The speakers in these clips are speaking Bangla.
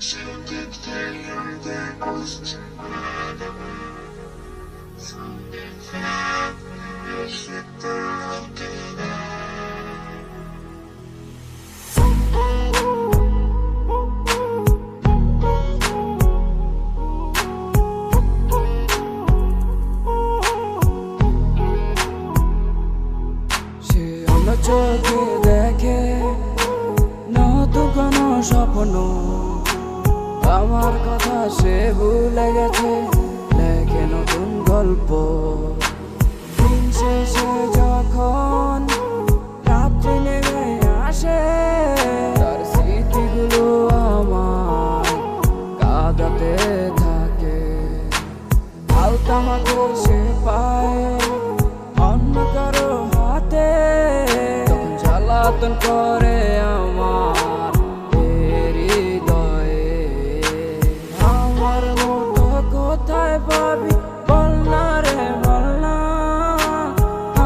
Something failure that was to matter. Something failure is it চোখে দেখে নতুন কোনো স্বপ্ন, আমার কথা সে ভুলে গেছে, লেখে নতুন গল্প। দিন শেষে যখন রাত্রি নেমে আসে, তার স্মৃতিগুলো আমার কাঁদাতে থাকে। আলতামাকে সে পায় অন্য কারো হাতে, জ্বালাতন করে আমার হৃদয়ে। আমার মতো কোথায় পাবি বল না রে বল না,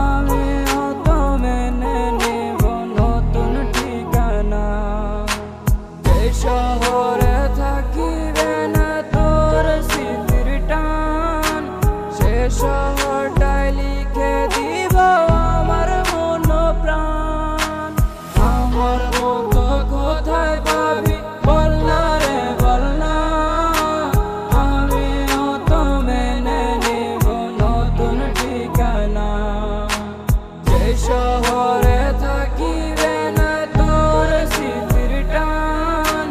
আমিও তো মেনে নেব নতুন ঠিকানা। এই শহরে থাকিবে না তোর স্মৃতির টান, সে শহরটাই লিখে দিব আমার মন প্রাণ। আমার মতো কোথায় পাবি বল না রে বল না, আমিও তো মেনে নেব নতুন ঠিকানা। যে শহরে থাকিবে না তোর স্মৃতির টান,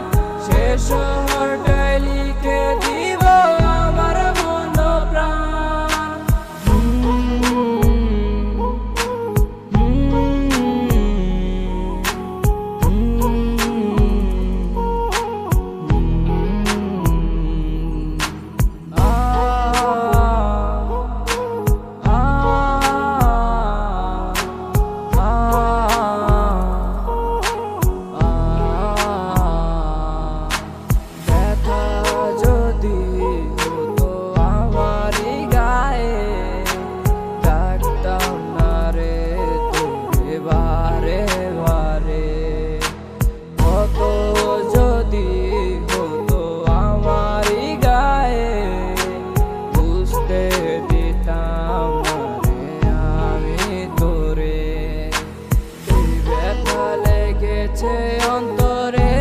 সে শহরটাই লিখে দিব আমার মন প্রাণ। অন্তরে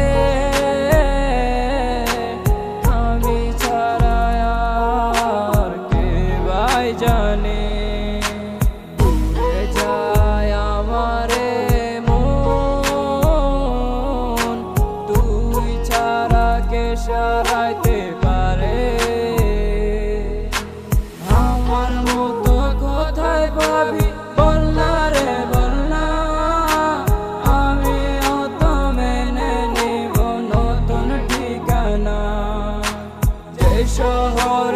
আমি ছাড়া আর কে ভাই জানে, উড়ে যায় আমারে মন, তুই ছাড়া কে সারাইতে পারে। আমার মতো কোথায় পাবি বল না রে বল না, আমিও তো মেনে নেব নতুন ঠিকানা। যে শহর